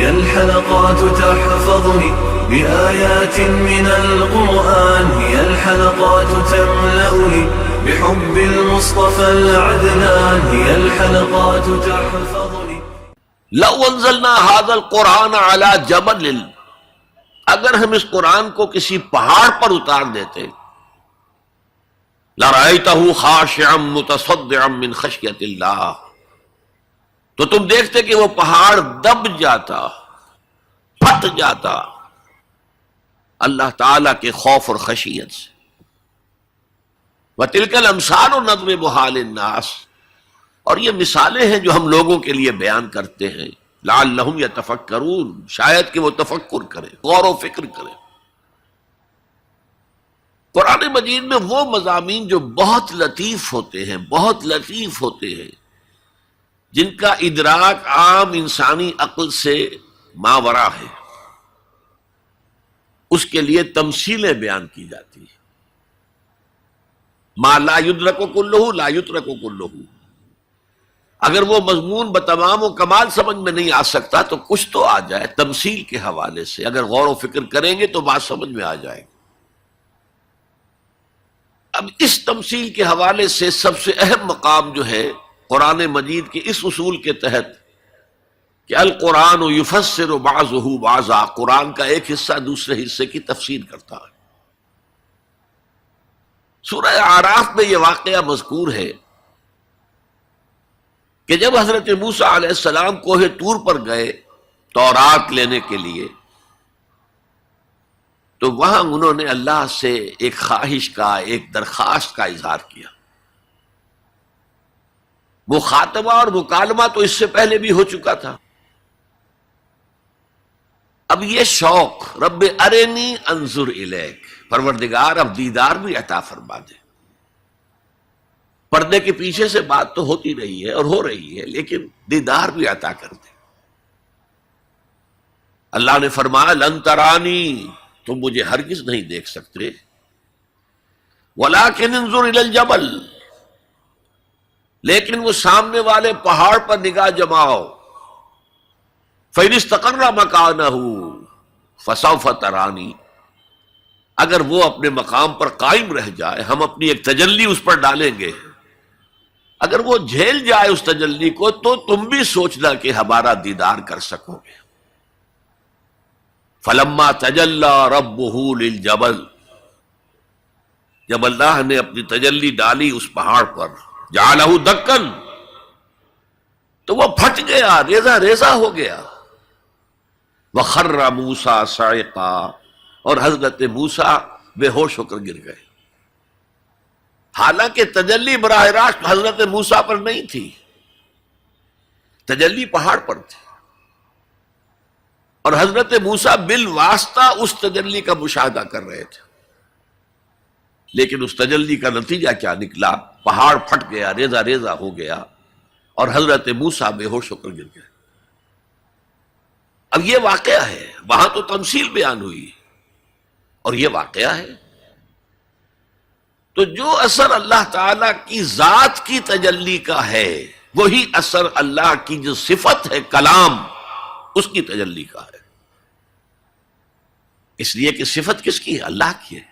هي الحلقات تحفظني بآيات من القرآن، هي الحلقات تملأني بحب المصطفى العدنان، هي الحلقات تحفظني. لو انزلنا هذا القرآن على جبل، اگر ہم اس قرآن کو کسی پہاڑ پر اتار دیتے، لرأيته خاشعا متصدعا من خشية اللہ، تو تم دیکھتے کہ وہ پہاڑ دب جاتا، پھٹ جاتا اللہ تعالی کے خوف اور خشیت سے. وَتِلْكَ الْأَمْثَالُ نَضْرِبُهَا لِلنَّاسِ، اور یہ مثالیں ہیں جو ہم لوگوں کے لیے بیان کرتے ہیں، لعلہم یتفکرون، شاید کہ وہ تفکر کریں، غور و فکر کریں. قرآن مجید میں وہ مضامین جو بہت لطیف ہوتے ہیں، بہت لطیف ہوتے ہیں، جن کا ادراک عام انسانی عقل سے ماورا ہے، اس کے لیے تمثیلیں بیان کی جاتی ہیں. ما لا یدرک کلہ لا یترک کلہ، اگر وہ مضمون بتمام و کمال سمجھ میں نہیں آ سکتا تو کچھ تو آ جائے تمثیل کے حوالے سے، اگر غور و فکر کریں گے تو بات سمجھ میں آ جائے گی. اب اس تمثیل کے حوالے سے سب سے اہم مقام جو ہے قرآن مجید کے اس اصول کے تحت کہ القرآن یفسر بعضہ بعضا، قرآن کا ایک حصہ دوسرے حصے کی تفسیر کرتا ہے. سورہ اعراف میں یہ واقعہ مذکور ہے کہ جب حضرت موسیٰ علیہ السلام کوہ طور پر گئے تورات لینے کے لیے، تو وہاں انہوں نے اللہ سے ایک خواہش کا، ایک درخواست کا اظہار کیا. مخاطبہ اور مکالمہ تو اس سے پہلے بھی ہو چکا تھا. اب یہ شوق، رب ارنی انظر الیک، پروردگار اب دیدار بھی عطا فرما دے. پردے کے پیچھے سے بات تو ہوتی رہی ہے اور ہو رہی ہے، لیکن دیدار بھی عطا کر دے. اللہ نے فرمایا لن ترانی، تم مجھے ہرگز نہیں دیکھ سکتے، ولکن انظر الی الجبل، لیکن وہ سامنے والے پہاڑ پر نگاہ جماؤ، فَإِنِ اسْتَقَرَّ مَكَانَهُ فَسَوْفَ تَرَانِي، اگر وہ اپنے مقام پر قائم رہ جائے، ہم اپنی ایک تجلی اس پر ڈالیں گے، اگر وہ جھیل جائے اس تجلی کو تو تم بھی سوچنا کہ ہمارا دیدار کر سکو گے. فَلَمَّا تَجَلَّى رَبُّهُ لِلْجَبَلِ، جب اللہ نے اپنی تجلی ڈالی اس پہاڑ پر، جعلہ دکن، تو وہ پھٹ گیا، ریزہ ریزہ ہو گیا. وخر موسیٰ صعقا، اور حضرت موسیٰ بے ہوش ہو کر گر گئے. حالانکہ تجلی براہ راست حضرت موسیٰ پر نہیں تھی، تجلی پہاڑ پر تھی، اور حضرت موسیٰ بالواسطہ اس تجلی کا مشاہدہ کر رہے تھے. لیکن اس تجلی کا نتیجہ کیا نکلا؟ پہاڑ پھٹ گیا، ریزہ ریزہ ہو گیا، اور حضرت موسیٰ بے ہوش ہو کر گر گئے. اب یہ واقعہ ہے، وہاں تو تمثیل بیان ہوئی اور یہ واقعہ ہے. تو جو اثر اللہ تعالی کی ذات کی تجلی کا ہے، وہی اثر اللہ کی جو صفت ہے کلام، اس کی تجلی کا ہے. اس لیے کہ صفت کس کی ہے؟ اللہ کی ہے.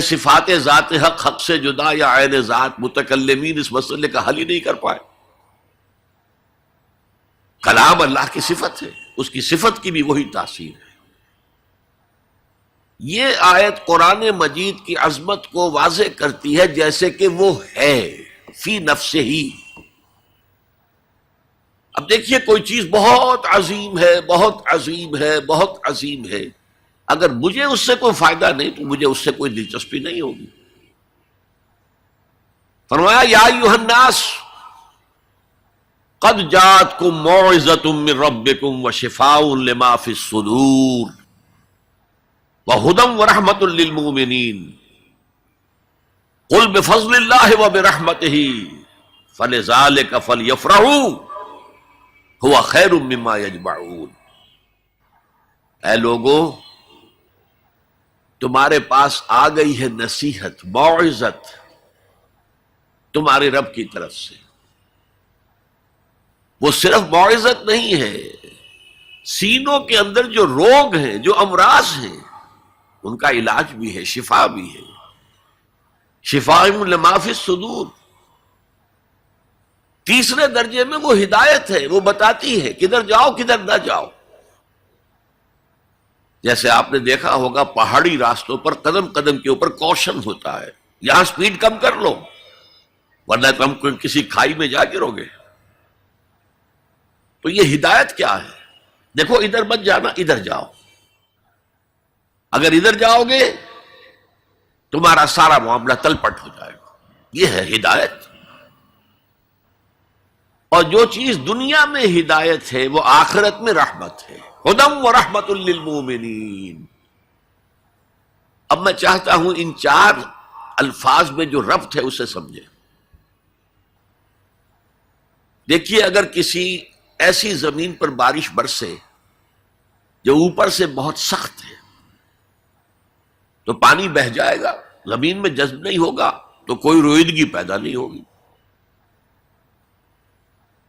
صفات ذات حق، حق سے جدا یا عین ذات، متکلمین اس مسئلے کا حل ہی نہیں کر پائے. کلام اللہ کی صفت ہے، اس کی صفت کی بھی وہی تاثیر ہے. یہ آیت قرآن مجید کی عظمت کو واضح کرتی ہے، جیسے کہ وہ ہے فی نفسہ ہی. اب دیکھیے کوئی چیز بہت عظیم ہے، بہت عظیم ہے، بہت عظیم ہے، اگر مجھے اس سے کوئی فائدہ نہیں تو مجھے اس سے کوئی دلچسپی نہیں ہوگی. فرمایا یا ایھا الناس قد جاءتکم موعظۃ من ربکم وشفاء لما فی الصدور وہدی ورحمۃ للمؤمنین قل بفضل اللہ وبرحمتہ فلذلک فلیفرحوا هو خیر مما یجمعون. اے لوگو، تمہارے پاس آ گئی ہے نصیحت، موعظت تمہارے رب کی طرف سے، وہ صرف موعظت نہیں ہے، سینوں کے اندر جو روگ ہیں، جو امراض ہیں، ان کا علاج بھی ہے، شفا بھی ہے۔ شفاء لما فی الصدور۔ تیسرے درجے میں وہ ہدایت ہے، وہ بتاتی ہے کدھر جاؤ کدھر نہ جاؤ۔ جیسے آپ نے دیکھا ہوگا پہاڑی راستوں پر قدم قدم کے اوپر کوشن ہوتا ہے، یہاں سپیڈ کم کر لو ورنہ تم کسی کھائی میں جا گرو گے۔ تو یہ ہدایت کیا ہے؟ دیکھو ادھر مت جانا، ادھر جاؤ، اگر ادھر جاؤ گے تمہارا سارا معاملہ تلپٹ ہو جائے گا۔ یہ ہے ہدایت۔ اور جو چیز دنیا میں ہدایت ہے وہ آخرت میں رحمت ہے، ہدم و رحمت للمومنین۔ اب میں چاہتا ہوں ان چار الفاظ میں جو ربط ہے اسے سمجھیں۔ دیکھیے اگر کسی ایسی زمین پر بارش برسے جو اوپر سے بہت سخت ہے تو پانی بہہ جائے گا، زمین میں جذب نہیں ہوگا تو کوئی رویدگی پیدا نہیں ہوگی۔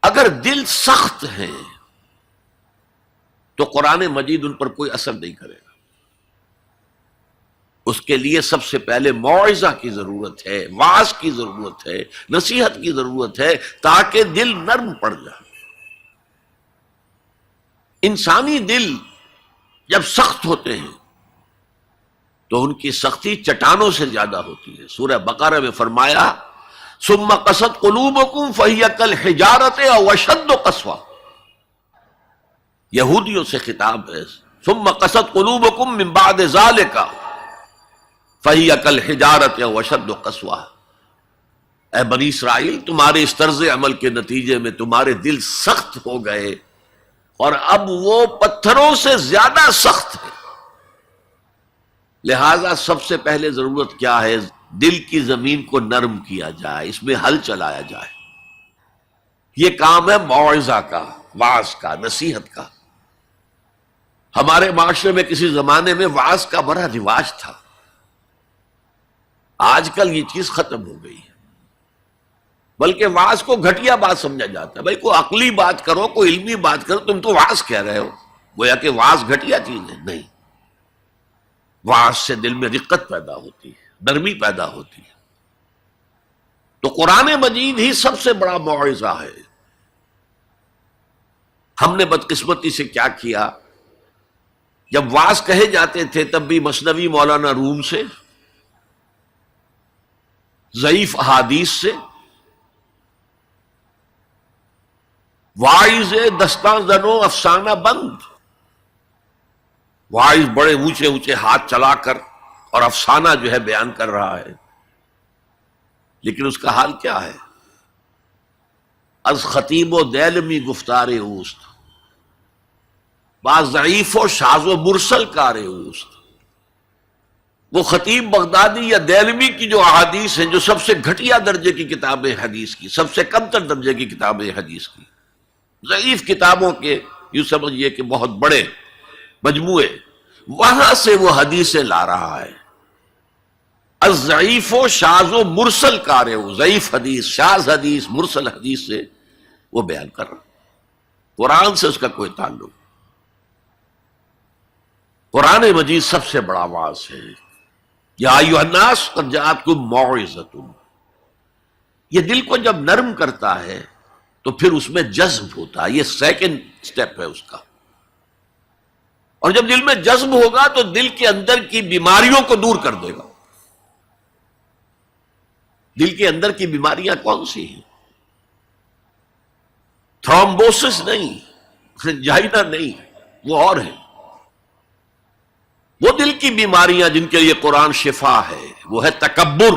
اگر دل سخت ہے تو قرآن مجید ان پر کوئی اثر نہیں کرے گا۔ اس کے لیے سب سے پہلے موعظہ کی ضرورت ہے، واعظ کی ضرورت ہے، نصیحت کی ضرورت ہے تاکہ دل نرم پڑ جائے۔ انسانی دل جب سخت ہوتے ہیں تو ان کی سختی چٹانوں سے زیادہ ہوتی ہے۔ سورہ بقرہ میں فرمایا ثم قست قلوبکم فہی کالحجارۃ او اشد قسوہ۔ یہودیوں سے خطاب ہے، ثم قست قلوبکم من بعد ذلک فہی کالحجارۃ او اشد قسوہ۔ اے بنی اسرائیل، تمہارے اس طرز عمل کے نتیجے میں تمہارے دل سخت ہو گئے اور اب وہ پتھروں سے زیادہ سخت ہے۔ لہذا سب سے پہلے ضرورت کیا ہے؟ دل کی زمین کو نرم کیا جائے، اس میں ہل چلایا جائے۔ یہ کام ہے موعظہ کا، واعظ کا، نصیحت کا۔ ہمارے معاشرے میں کسی زمانے میں واعظ کا بڑا رواج تھا، آج کل یہ چیز ختم ہو گئی ہے، بلکہ واعظ کو گھٹیا بات سمجھا جاتا ہے۔ بھائی کوئی عقلی بات کرو، کوئی علمی بات کرو، تم تو واعظ کہہ رہے ہو، گویا کہ واعظ گھٹیا چیز ہے۔ نہیں، واعظ سے دل میں رقت پیدا ہوتی ہے، نرمی پیدا ہوتی ہے۔ تو قرآن مجید ہی سب سے بڑا موعظہ ہے۔ ہم نے بدقسمتی سے کیا کیا، جب واعظ کہے جاتے تھے تب بھی مثنوی مولانا روم سے، ضعیف احادیث سے، واعظ دستاں زنو افسانہ بند، واعظ بڑے اونچے اونچے ہاتھ چلا کر اور افسانہ جو ہے بیان کر رہا ہے، لیکن اس کا حال کیا ہے؟ از خطیب و دیلمی گفتار اوست، بعض ضعیف و شاذ و مرسل کار اوست۔ وہ خطیب بغدادی یا دیلمی کی جو احادیث ہیں، جو سب سے گھٹیا درجے کی کتاب حدیث کی، سب سے کم تر درجے کی کتاب حدیث کی، ضعیف کتابوں کے یوں سمجھیے کہ بہت بڑے مجموعے، وہاں سے وہ حدیثیں لا رہا ہے۔ الضعیف و شاذ و مرسل کار ہو، ضعیف حدیث، شاذ حدیث، مرسل حدیث سے وہ بیان کر رہا، قرآن سے اس کا کوئی تعلق۔ قرآن مجید سب سے بڑا واعظ ہے۔ یا ایھا الناس قد جاءتکم موعظۃ۔ یہ دل کو جب نرم کرتا ہے تو پھر اس میں جذب ہوتا ہے، یہ سیکنڈ سٹیپ ہے اس کا۔ اور جب دل میں جذب ہوگا تو دل کے اندر کی بیماریوں کو دور کر دے گا۔ دل کے اندر کی بیماریاں کون سی ہیں؟ تھرومبوسس نہیں، جائنا نہیں، وہ اور ہیں۔ وہ دل کی بیماریاں جن کے لیے قرآن شفا ہے، وہ ہے تکبر،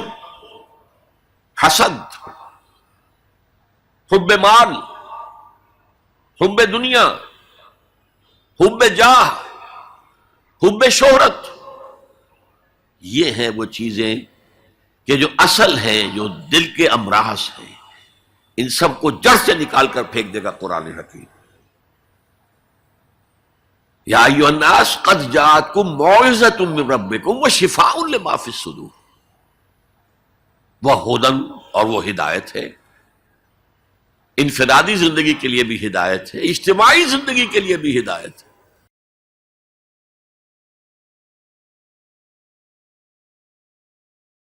حسد، حب مال، حب دنیا، حب جاہ، حب شہرت۔ یہ ہیں وہ چیزیں کہ جو اصل ہیں، جو دل کے امراض ہیں، ان سب کو جڑ سے نکال کر پھینک دے گا قرآن حکیم۔ یا ایھا الناس قد جاءتکم موعظۃ من ربکم وشفاء لما فی الصدور۔ وہ ہدن، اور وہ ہدایت ہے، انفرادی زندگی کے لیے بھی ہدایت ہے، اجتماعی زندگی کے لیے بھی ہدایت ہے۔